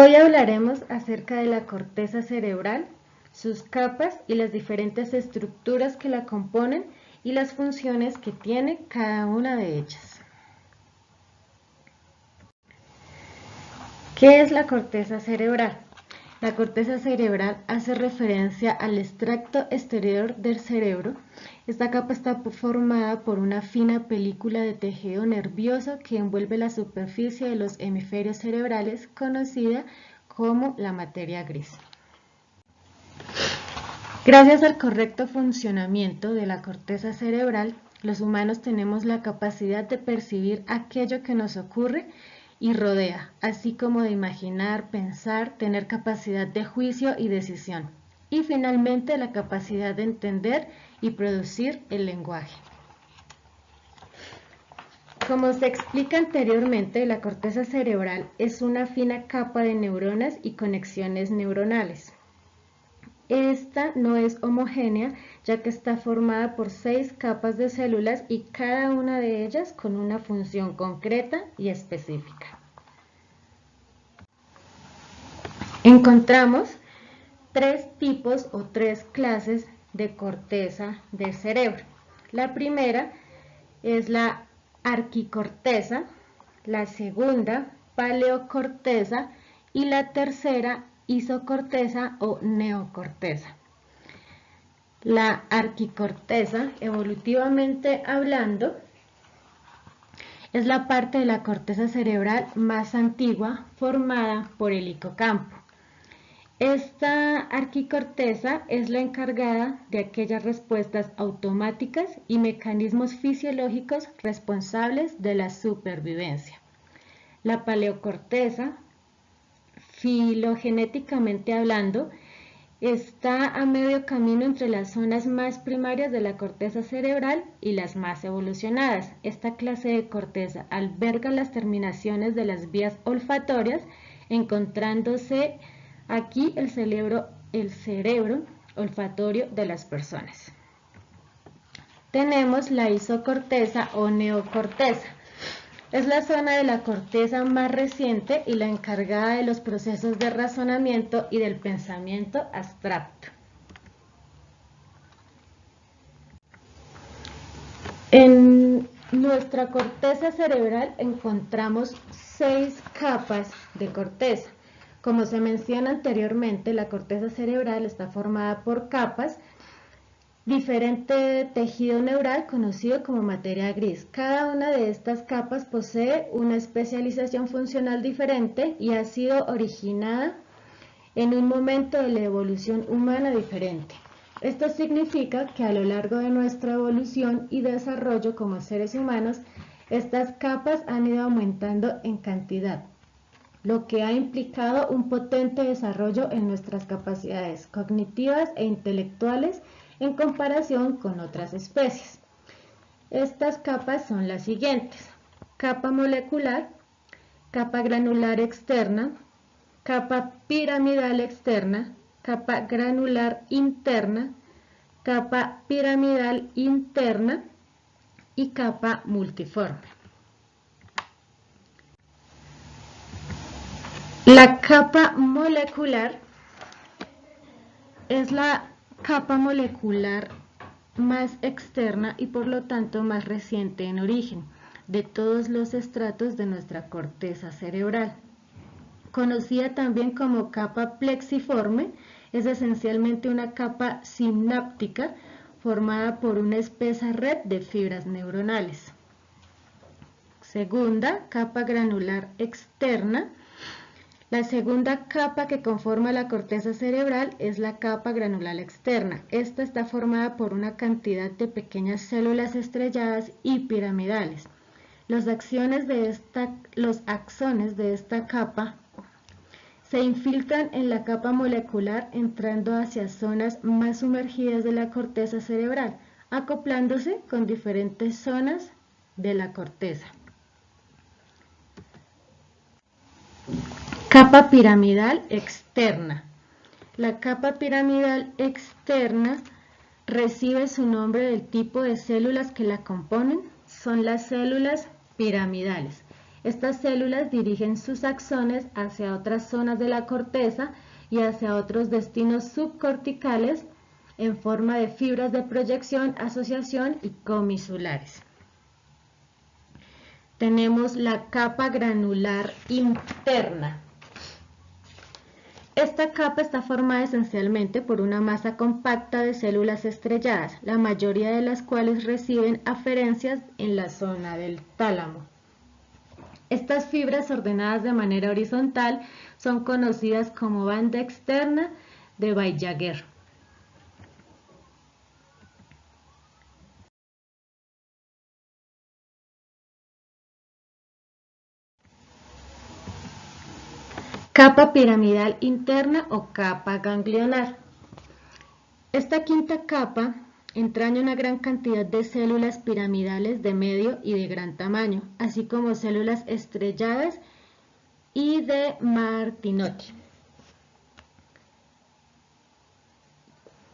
Hoy hablaremos acerca de la corteza cerebral, sus capas y las diferentes estructuras que la componen y las funciones que tiene cada una de ellas. ¿Qué es la corteza cerebral? La corteza cerebral hace referencia al extracto exterior del cerebro. Esta capa está formada por una fina película de tejido nervioso que envuelve la superficie de los hemisferios cerebrales, conocida como la materia gris. Gracias al correcto funcionamiento de la corteza cerebral, los humanos tenemos la capacidad de percibir aquello que nos ocurre y rodea, así como de imaginar, pensar, tener capacidad de juicio y decisión, y finalmente la capacidad de entender y producir el lenguaje. Como se explica anteriormente, la corteza cerebral es una fina capa de neuronas y conexiones neuronales. Esta no es homogénea, ya que está formada por 6 capas de células y cada una de ellas con una función concreta y específica. Encontramos 3 tipos o 3 clases de corteza del cerebro. La primera es la arquicorteza, la segunda paleocorteza y la tercera isocorteza o neocorteza. La arquicorteza, evolutivamente hablando, es la parte de la corteza cerebral más antigua formada por el hipocampo. Esta arquicorteza es la encargada de aquellas respuestas automáticas y mecanismos fisiológicos responsables de la supervivencia. La paleocorteza, filogenéticamente hablando, está a medio camino entre las zonas más primarias de la corteza cerebral y las más evolucionadas. Esta clase de corteza alberga las terminaciones de las vías olfatorias, encontrándose aquí el cerebro olfatorio de las personas. Tenemos la isocorteza o neocorteza. Es la zona de la corteza más reciente y la encargada de los procesos de razonamiento y del pensamiento abstracto. En nuestra corteza cerebral encontramos 6 capas de corteza. Como se menciona anteriormente, la corteza cerebral está formada por capas, diferente tejido neural conocido como materia gris. Cada una de estas capas posee una especialización funcional diferente y ha sido originada en un momento de la evolución humana diferente. Esto significa que a lo largo de nuestra evolución y desarrollo como seres humanos, estas capas han ido aumentando en cantidad, lo que ha implicado un potente desarrollo en nuestras capacidades cognitivas e intelectuales en comparación con otras especies. Estas capas son las siguientes: capa molecular, capa granular externa, capa piramidal externa, capa granular interna, capa piramidal interna y capa multiforme. La capa molecular es la capa molecular más externa y por lo tanto más reciente en origen de todos los estratos de nuestra corteza cerebral. Conocida también como capa plexiforme, es esencialmente una capa sináptica formada por una espesa red de fibras neuronales. Segunda, capa granular externa. La segunda capa que conforma la corteza cerebral es la capa granular externa. Esta está formada por una cantidad de pequeñas células estrelladas y piramidales. Los axones de esta capa se infiltran en la capa molecular entrando hacia zonas más sumergidas de la corteza cerebral, acoplándose con diferentes zonas de la corteza. Capa piramidal externa. La capa piramidal externa recibe su nombre del tipo de células que la componen, son las células piramidales. Estas células dirigen sus axones hacia otras zonas de la corteza y hacia otros destinos subcorticales en forma de fibras de proyección, asociación y comisulares. Tenemos la capa granular interna. Esta capa está formada esencialmente por una masa compacta de células estrelladas, la mayoría de las cuales reciben aferencias en la zona del tálamo. Estas fibras ordenadas de manera horizontal son conocidas como banda externa de Weisjager. Capa piramidal interna o capa ganglionar. Esta quinta capa entraña una gran cantidad de células piramidales de medio y de gran tamaño, así como células estrelladas y de Martinotti.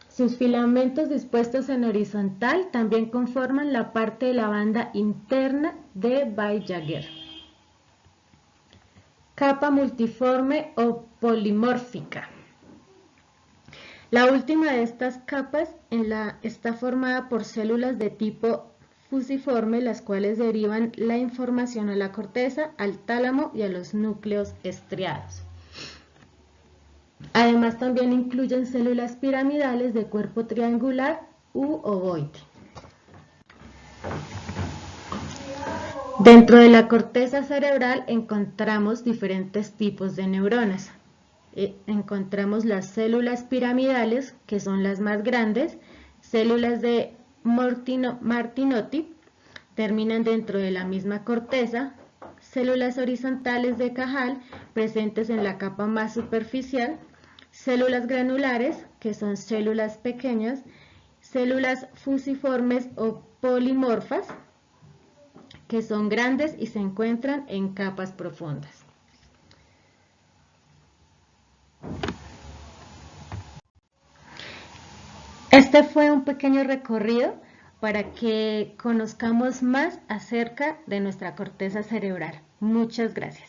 Sus filamentos dispuestos en horizontal también conforman la parte de la banda interna de Weisjager. Capa multiforme o polimórfica. La última de estas capas está formada por células de tipo fusiforme, las cuales derivan la información a la corteza, al tálamo y a los núcleos estriados. Además, también incluyen células piramidales de cuerpo triangular u ovoide. Dentro de la corteza cerebral encontramos diferentes tipos de neuronas. Encontramos las células piramidales, que son las más grandes, células de Martinotti, terminan dentro de la misma corteza, células horizontales de Cajal, presentes en la capa más superficial, células granulares, que son células pequeñas, células fusiformes o polimorfas, que son grandes y se encuentran en capas profundas. Este fue un pequeño recorrido para que conozcamos más acerca de nuestra corteza cerebral. Muchas gracias.